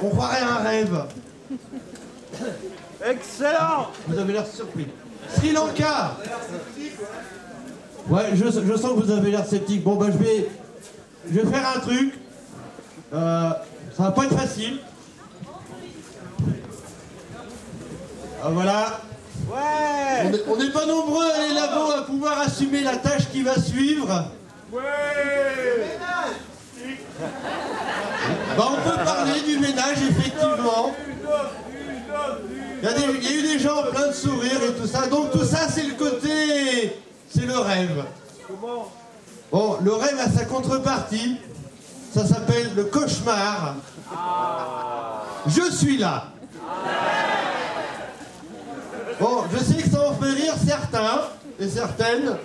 On croirait un rêve. Excellent. Vous avez l'air surpris. Sri Lanka. Ouais, je sens que vous avez l'air sceptique. Bon, bah je vais faire un truc. Ça va pas être facile. Voilà. Ouais. On n'est pas nombreux à aller là-bas à pouvoir assumer la tâche qui va suivre. Ouais. Bah, on peut parler du ménage, effectivement. Il y a eu des gens plein de sourires et tout ça. Donc tout ça, c'est le côté... C'est le rêve. Comment? Bon, le rêve a sa contrepartie. Ça s'appelle le cauchemar. Je suis là. Bon, je sais que ça en fait rire certains et certaines.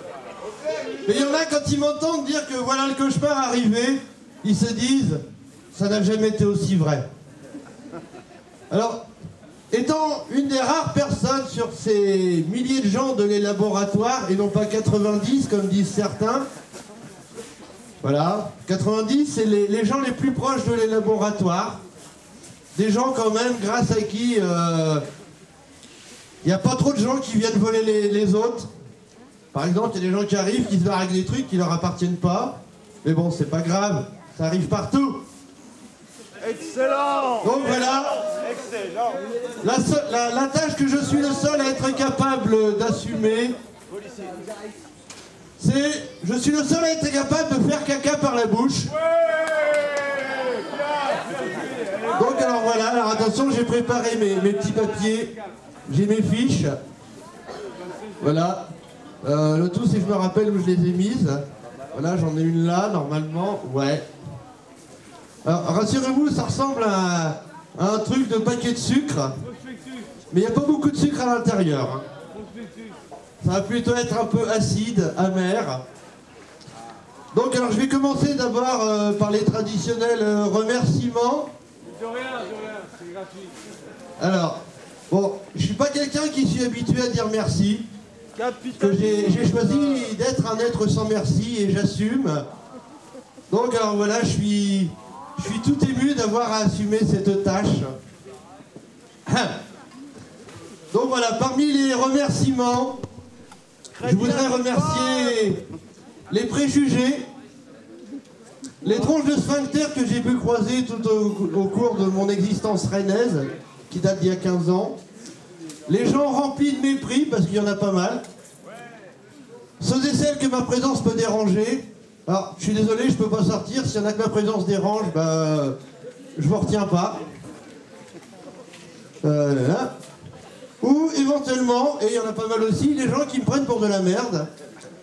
Mais il y en a, quand ils m'entendent dire que voilà le cauchemar arrivé, ils se disent, ça n'a jamais été aussi vrai. Alors, étant une des rares personnes sur ces milliers de gens de les laboratoires, et non pas 90 comme disent certains, voilà, 90 c'est les gens les plus proches de les laboratoires, des gens quand même grâce à qui il n'y a pas trop de gens qui viennent voler les autres. Par exemple, il y a des gens qui arrivent, qui se barrent avec des trucs qui leur appartiennent pas, mais bon, c'est pas grave, ça arrive partout. Excellent. Donc voilà. Excellent. La tâche que je suis le seul à être capable d'assumer, c'est... Je suis le seul à être capable de faire caca par la bouche. Donc alors voilà, alors attention, j'ai préparé mes petits papiers, j'ai mes fiches. Voilà. Le tout, c'est que je me rappelle où je les ai mises. Voilà, j'en ai une là, normalement. Ouais. Alors, rassurez-vous, ça ressemble à un truc de paquet de sucre. Mais il n'y a pas beaucoup de sucre à l'intérieur. Ça va plutôt être un peu acide, amer. Donc, alors, je vais commencer d'abord par les traditionnels remerciements. De rien, c'est gratuit. Alors, bon, je suis pas quelqu'un qui suis habitué à dire merci. Que j'ai choisi d'être un être sans merci et j'assume. Donc, alors voilà, je suis tout ému d'avoir à assumer cette tâche. Donc voilà, parmi les remerciements, je voudrais remercier les préjugés, les tronches de sphincter que j'ai pu croiser tout au cours de mon existence rennaise, qui date d'il y a 15 ans. Les gens remplis de mépris, parce qu'il y en a pas mal. Ceux et celles que ma présence peut déranger. Alors, je suis désolé, je peux pas sortir. S'il y en a que ma présence dérange, bah, je vous retiens pas. Ou éventuellement, et il y en a pas mal aussi, les gens qui me prennent pour de la merde.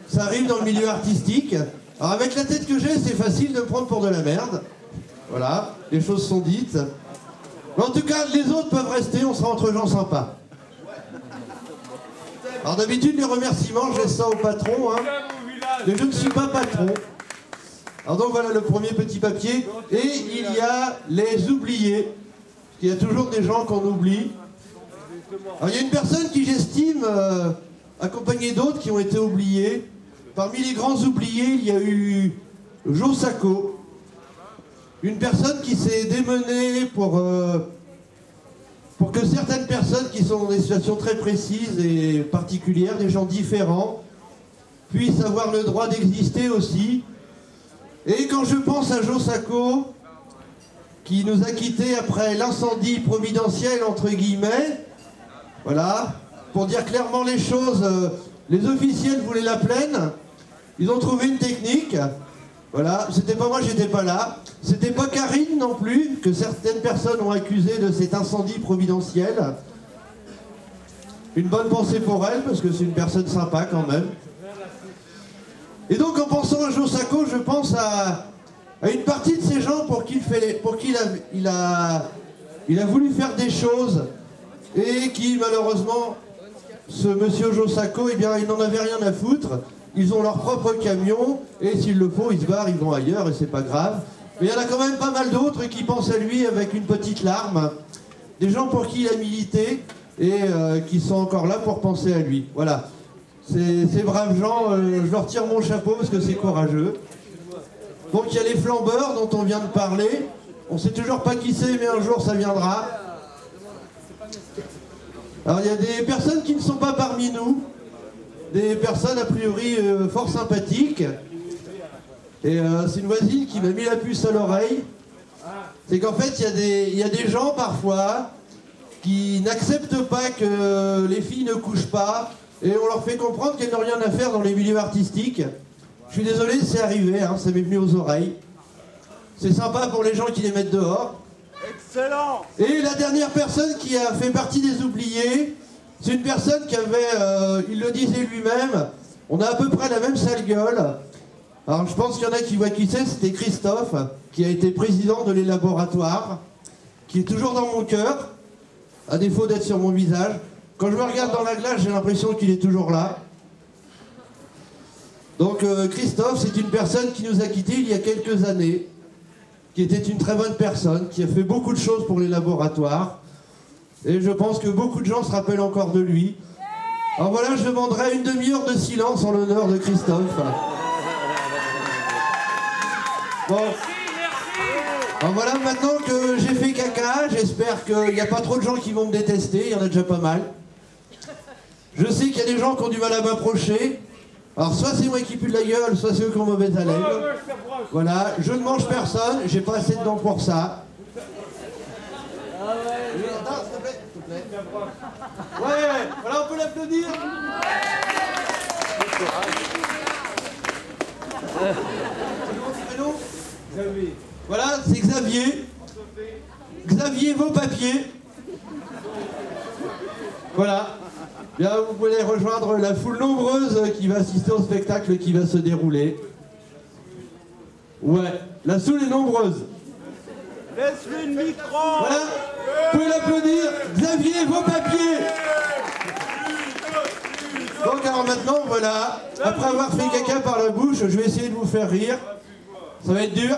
Ça arrive dans le milieu artistique. Alors avec la tête que j'ai, c'est facile de me prendre pour de la merde. Voilà, les choses sont dites. Mais en tout cas, les autres peuvent rester, on sera entre gens sympas. Alors d'habitude, les remerciements, je laisse ça au patron. Hein. Mais je ne suis pas patron. Alors donc voilà le premier petit papier. Et il y a les oubliés. Il y a toujours des gens qu'on oublie. Alors il y a une personne qui j'estime, accompagnée d'autres qui ont été oubliés. Parmi les grands oubliés, il y a eu Joe Sacco. Une personne qui s'est démenée pour que certaines personnes qui sont dans des situations très précises et particulières, des gens différents, puissent avoir le droit d'exister aussi. Et quand je pense à Joe Sacco, qui nous a quittés après l'incendie providentiel, entre guillemets, voilà, pour dire clairement les choses, les officiels voulaient la plaine, ils ont trouvé une technique, voilà, c'était pas moi, j'étais pas là, c'était pas Karine non plus, que certaines personnes ont accusé de cet incendie providentiel. Une bonne pensée pour elle, parce que c'est une personne sympa quand même. Et donc en pensant à Joe Sacco, je pense à une partie de ces gens pour qui il a voulu faire des choses et qui malheureusement, ce monsieur Joe Sacco, eh bien il n'en avait rien à foutre. Ils ont leur propre camion et s'il le faut, ils se barrent, ils vont ailleurs et c'est pas grave. Mais il y en a quand même pas mal d'autres qui pensent à lui avec une petite larme. Des gens pour qui il a milité et qui sont encore là pour penser à lui. Voilà. Ces braves gens, je leur tire mon chapeau parce que c'est courageux. Donc il y a les flambeurs dont on vient de parler. On ne sait toujours pas qui c'est, mais un jour ça viendra. Alors il y a des personnes qui ne sont pas parmi nous. Des personnes a priori fort sympathiques. Et c'est une voisine qui m'a mis la puce à l'oreille. C'est qu'en fait il y a des gens parfois qui n'acceptent pas que les filles ne couchent pas. Et on leur fait comprendre qu'elles n'ont rien à faire dans les milieux artistiques. Je suis désolé, c'est arrivé, hein, ça m'est venu aux oreilles. C'est sympa pour les gens qui les mettent dehors. Excellent. Et la dernière personne qui a fait partie des oubliés, c'est une personne qui avait, il le disait lui-même, on a à peu près la même sale gueule. Alors je pense qu'il y en a qui voient qui c'est, c'était Christophe, qui a été président de les laboratoires, qui est toujours dans mon cœur, à défaut d'être sur mon visage. Quand je me regarde dans la glace, j'ai l'impression qu'il est toujours là. Donc Christophe, c'est une personne qui nous a quittés il y a quelques années, qui était une très bonne personne, qui a fait beaucoup de choses pour les laboratoires. Et je pense que beaucoup de gens se rappellent encore de lui. Alors voilà, je demanderai une demi-heure de silence en l'honneur de Christophe. Bon. Alors voilà, maintenant que j'ai fait caca, j'espère qu'il n'y a pas trop de gens qui vont me détester, il y en a déjà pas mal. Je sais qu'il y a des gens qui ont du mal à m'approcher. Alors soit c'est moi qui pue de la gueule, soit c'est eux qui ont mauvaise haleine. Voilà, je ne mange personne, j'ai pas assez de dents pour ça. Attends, s'il te plaît. Ouais, voilà, on peut l'applaudir. Xavier. Voilà, c'est Xavier. Xavier vos papiers. Voilà. Bien, vous pouvez rejoindre la foule nombreuse qui va assister au spectacle qui va se dérouler. Ouais, la foule est nombreuse. Laisse-lui le micro. Voilà, vous pouvez l'applaudir. Xavier, vos papiers. Donc alors maintenant, voilà, après avoir fait caca par la bouche, je vais essayer de vous faire rire. Ça va être dur.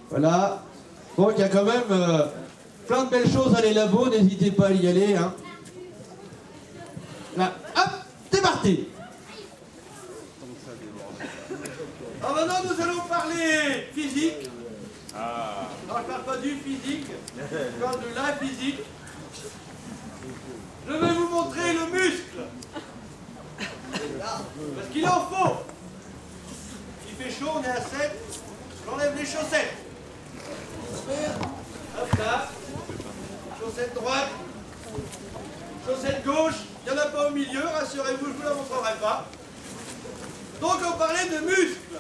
Voilà. Donc il y a quand même plein de belles choses à les labos, n'hésitez pas à y aller. Hein. Là, hop, c'est parti. Alors maintenant nous allons parler physique. Non, je parle pas du physique, je parle de la physique. Je vais vous montrer le muscle. Là, parce qu'il en faut. Il fait chaud, on est à 7. J'enlève les chaussettes. Hop là. Chaussette droite. Chaussette gauche. Il n'y en a pas au milieu, rassurez-vous, je ne vous la montrerai pas. Donc on parlait de muscles.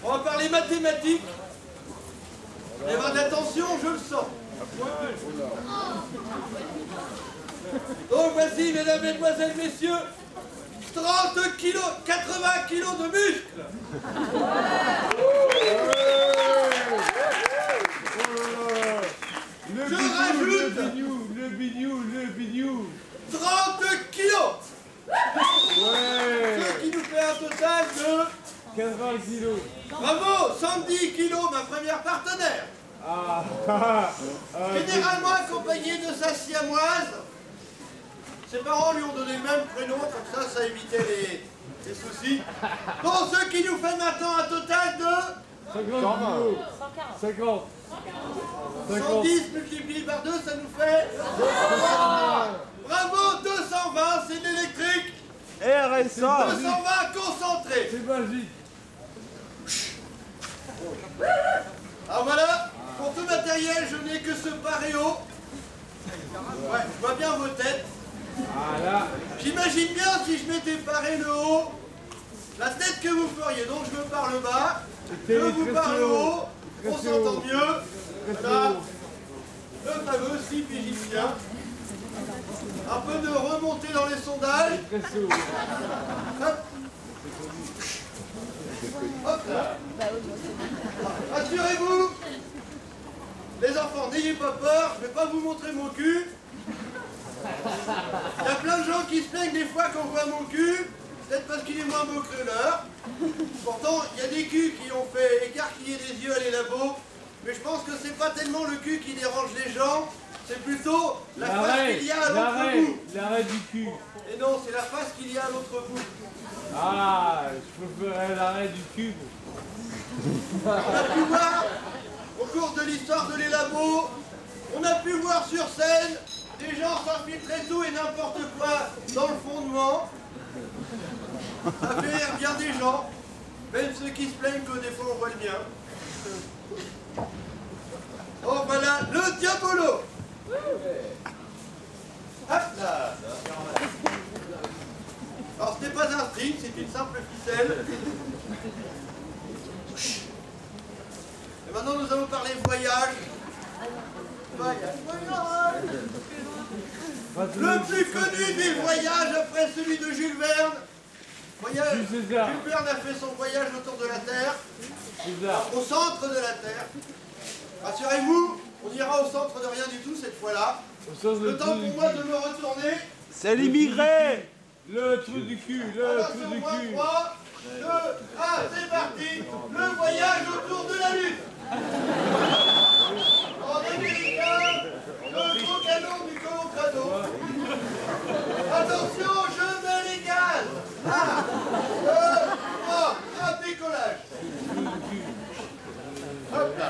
On va parler mathématiques. Il y aura de la tension, je le sens. Donc voici, mesdames, mesdemoiselles, messieurs, 30 kilos, 80 kilos de muscles. Je rajoute le bignou. 30 kilos. Ce qui nous fait un total de 80 kilos. bravo, 110 kilos, ma première partenaire. Généralement accompagnée de sa siamoise. Ses parents lui ont donné le même prénom, comme ça évitait les soucis. Donc ce qui nous fait maintenant un total de 50 kilos. 50. 110 multiplié par 2, ça nous fait bravo, 220, c'est l'électrique. RSA. 220 concentré. C'est magique. Alors voilà, pour tout matériel, je n'ai que ce paréo. Ouais, je vois bien vos têtes. Voilà. J'imagine bien si je m'étais paré le haut, la tête que vous feriez. Donc je me pars le bas, je vous pars le haut, on s'entend mieux. Voilà, le fameux slip égyptien. Un peu de remontée dans les sondages. Hop. Hop là. Rassurez-vous, les enfants, n'ayez pas peur, je ne vais pas vous montrer mon cul. Il y a plein de gens qui se plaignent des fois qu'on voit mon cul, peut-être parce qu'il est moins beau que le leur. Pourtant, il y a des culs qui ont fait écarquiller les yeux à les labos, mais je pense que c'est pas tellement le cul qui dérange les gens, c'est plutôt la face qu'il y a à l'autre bout. L'arrêt du cul. Et non, c'est la face qu'il y a à l'autre bout. Ah, je préférerais l'arrêt du cul. On a pu voir, au cours de l'histoire de les labos, on a pu voir sur scène des gens s'infiltrer tout et n'importe quoi dans le fondement. Ça fait rire bien des gens, même ceux qui se plaignent que des fois on voit le bien. Oh voilà, le diabolo. Hop là. Alors ce n'est pas un string, c'est une simple ficelle. Et maintenant nous allons parler voyage. Voyage. Le plus connu des voyages après celui de Jules Verne. Jules Verne a fait son voyage autour de la Terre, au centre de la Terre. Rassurez-vous, on ira au centre de rien du tout cette fois-là. Le temps pour moi de me retourner. C'est l'immigré. Le trou du cul, le trou du cul. 3, 2, 1, c'est parti. Le voyage autour de la Lune. En américain, le gros canon du Colorado. Attention, je mets les gaz. 1, 2, 3, un décollage. Hop là.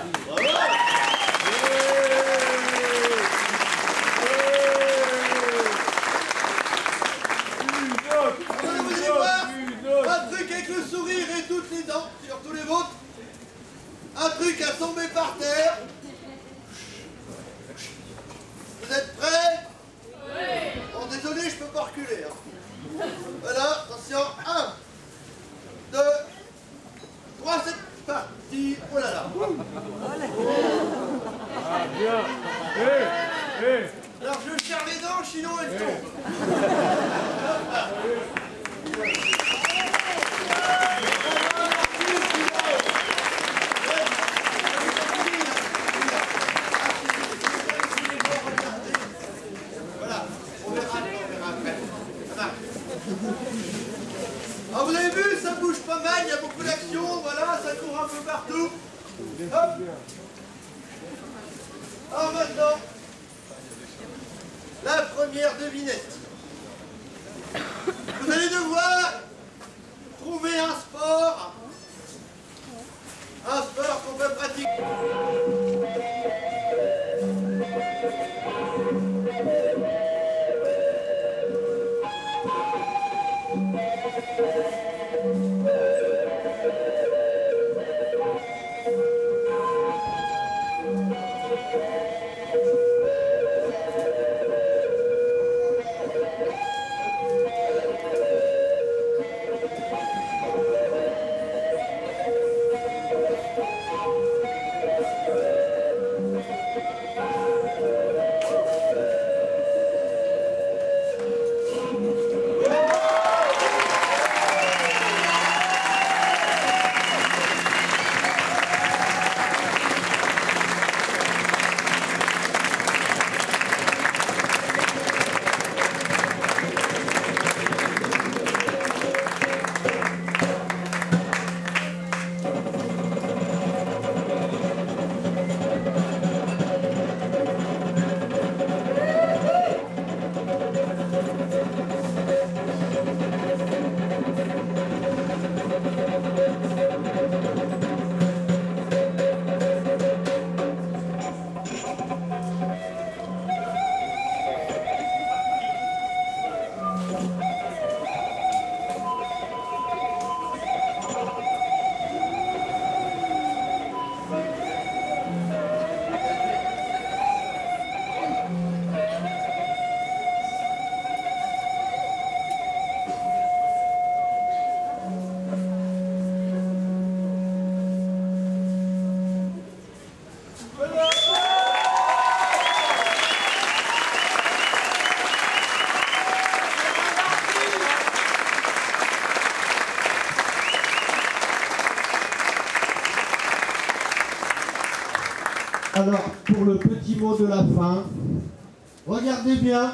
Vous allez voir, un truc avec le sourire et toutes les dents, surtout les vôtres. Un truc à tomber par terre. Vous êtes prêts? Oui. Bon, désolé, je peux pas reculer. Hein. Voilà, attention. 1, 2, 3, c'est parti. Oh là là. Ah, bien. Alors je serre les dents, sinon elles tombent. Voilà, on verra après. Ça marche. Alors vous avez vu, ça bouge pas mal, il y a beaucoup d'action, voilà, ça court un peu partout. Hop. Alors maintenant, la première devinette. Vous allez devoir trouver un sport qu'on peut pratiquer. Alors, pour le petit mot de la fin, regardez bien,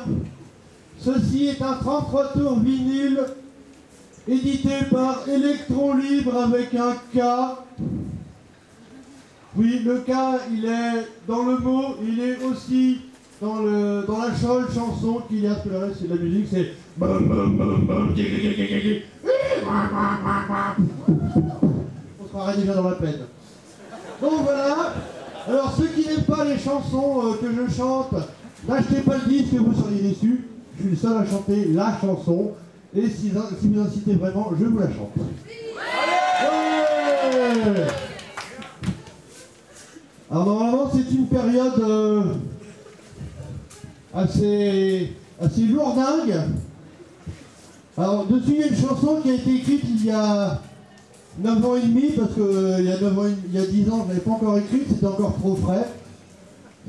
ceci est un 33 tours vinyle édité par Electron Libre avec un K. Oui, le K, il est dans le mot, il est aussi dans la chanson qu'il y a, parce que le reste c'est de la musique, c'est... On se croirait déjà dans la peine. Donc voilà. Alors ceux qui n'aiment pas les chansons que je chante, n'achetez pas le disque, vous seriez déçus. Je suis le seul à chanter la chanson. Et si vous incitez vraiment, je vous la chante. Ouais. Alors normalement c'est une période assez lourdingue. Alors dessus il y a une chanson qui a été écrite il y a 9 ans et demi, parce que il y a 10 ans je n'avais pas encore écrite, c'était encore trop frais.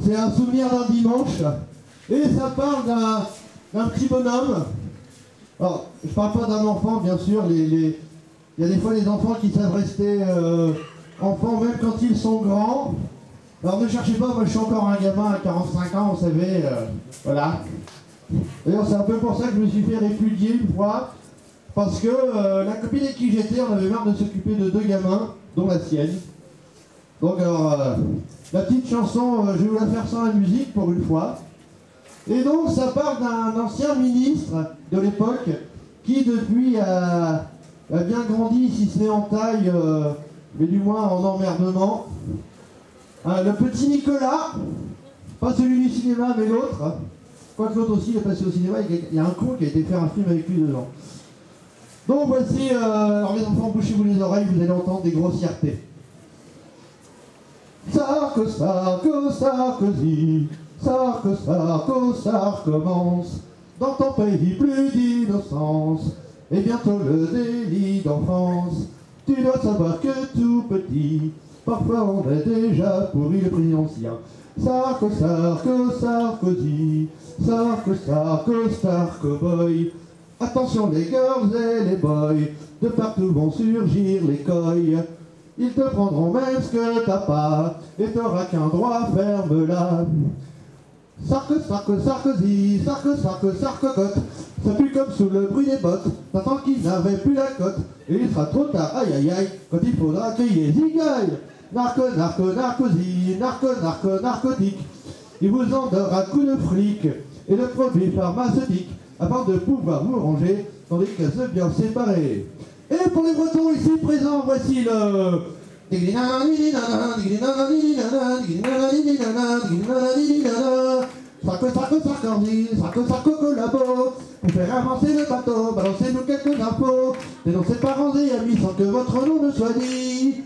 C'est un souvenir d'un dimanche. Et ça parle d'un petit bonhomme. Alors, je parle pas d'un enfant, bien sûr. Il y a des fois les enfants qui savent rester enfants même quand ils sont grands. Alors ne cherchez pas, moi je suis encore un gamin à 45 ans, vous savez, voilà. D'ailleurs c'est un peu pour ça que je me suis fait répudier une fois, parce que la copine avec qui j'étais, on avait marre de s'occuper de 2 gamins, dont la sienne. Donc alors, la petite chanson, je vais vous la faire sans la musique pour une fois. Et donc ça parle d'un ancien ministre de l'époque, qui depuis a bien grandi, si ce n'est en taille, mais du moins en emmerdement. Le petit Nicolas, pas celui du cinéma mais l'autre, quoique l'autre aussi il est passé au cinéma, il y a un con qui a été faire un film avec lui dedans. Donc voici, alors les enfants, bouchez-vous les oreilles, vous allez entendre des grossièretés. Sarko, Sarko, Sarkozy, Sarko, Sarko, ça recommence, dans ton pays plus d'innocence, et bientôt le délit d'enfance. Tu dois savoir que tout petit, parfois on est déjà pourri le présidentien. Sarko, Sarko, Sarkozy, Sarko, Sarko, Sarko boy. Attention les girls et les boys, de partout vont surgir les coys. Ils te prendront même ce que t'as pas, et t'auras qu'un droit, ferme-la. Sarko, Sarko, Sarkozy, Sarko, Sarko, Sarkocotte. Ça pue comme sous le bruit des bottes, t'attends qu'il n'avait plus la cote. Et il sera trop tard, aïe aïe aïe, quand il faudra crier zigaille. Narco, narco, narcosie, narco, narco, narcotique. Il vous en donnera coup de fric et de produits pharmaceutiques, afin de pouvoir vous ranger dans des cases bien séparées. Et pour les Bretons ici présents, voici le... Sarko, Sarko, Sarkozy, Sarko, Sarko, collabo, pour faire avancer le bateau, balancez-nous quelques infos, dénoncez parents et amis sans que votre nom ne soit dit.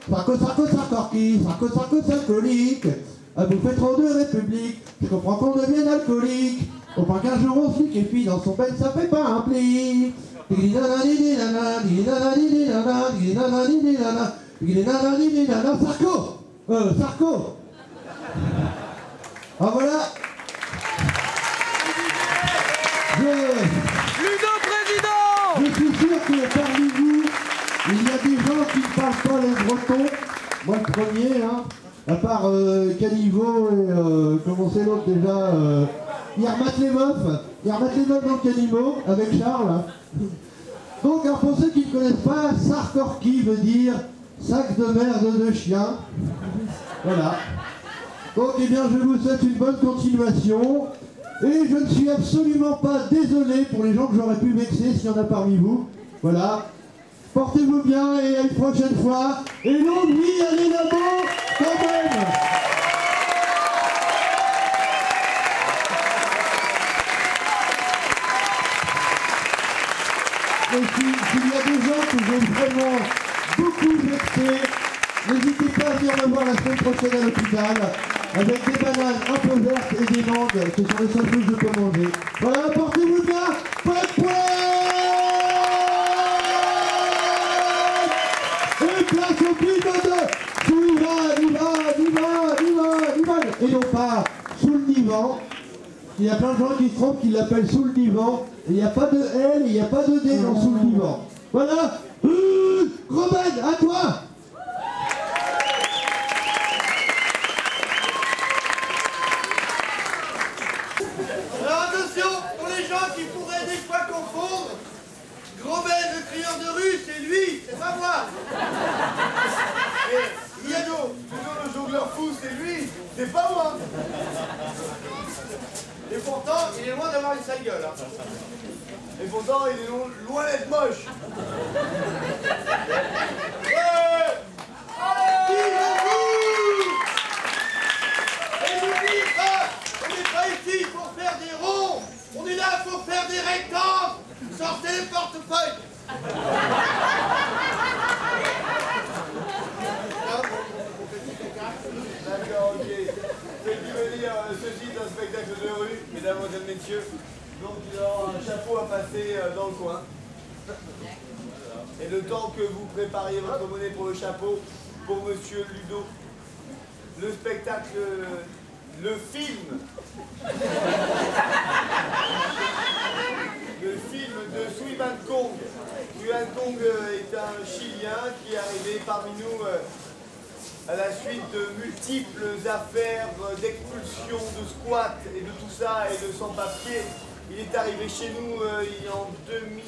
Sarko, Sarko, Sarkorki, Sarko, Sarko, Sarkolique. À bouffer trop de république, je comprends qu'on devienne alcoolique. Au point qu'un jour on se liquéfie dans son bête, ça fait pas un pli. Sarko, Sarko. Ah voilà. Ludo président. Je suis sûr que parmi vous, il y a des gens qui ne parlent pas les Bretons. Moi le premier, hein. À part Caniveau et comment c'est l'autre déjà, Yermatlemov dans le Caniveau avec Charles. Donc alors, pour ceux qui ne connaissent pas, Sarkorki veut dire sac de merde de chien. Voilà. Donc eh bien je vous souhaite une bonne continuation. Et je ne suis absolument pas désolé pour les gens que j'aurais pu vexer s'il y en a parmi vous. Voilà. Portez-vous bien et à une prochaine fois. Et longue vie à l'Énabo quand même. Et s'il y a des gens que j'ai vraiment beaucoup vexés, n'hésitez pas à venir me voir la semaine prochaine à l'hôpital avec des bananes un peu vertes et des mangues. Ce sont les seules choses que je peux manger. Voilà, portez-vous bien. Pouet, et place au but de sous Ivan, et non pas sous le divan. Il y a plein de gens qui se trompent, qui l'appellent sous le divan. Et il n'y a pas de L, il n'y a pas de D dans sous le divan. Voilà. Robin, à toi. Alors attention, pour les gens qui pourraient des fois confondre, Gros Ben, le crieur de rue, c'est lui, c'est pas moi. Et Ludo, le jongleur fou, c'est lui, c'est pas moi. Et pourtant, il est loin d'avoir une sale gueule. Hein. Et pourtant, il est loin d'être moche. Et n'oublie pas, on n'est pas ici pour faire des ronds, on est là pour faire des rectangles. Sortez les portefeuilles. D'accord, ok. Ce qui veut dire, ceci est un spectacle de rue, mesdames et messieurs. Donc il y aura un chapeau à passer dans le coin. Et le temps que vous prépariez votre monnaie pour le chapeau, pour monsieur Ludo, le spectacle, le film de Shuiban Kong. Shuiban Kong est un Chilien qui est arrivé parmi nous à la suite de multiples affaires d'expulsion, de squat et de tout ça et de sans-papiers. Il est arrivé chez nous en 2000.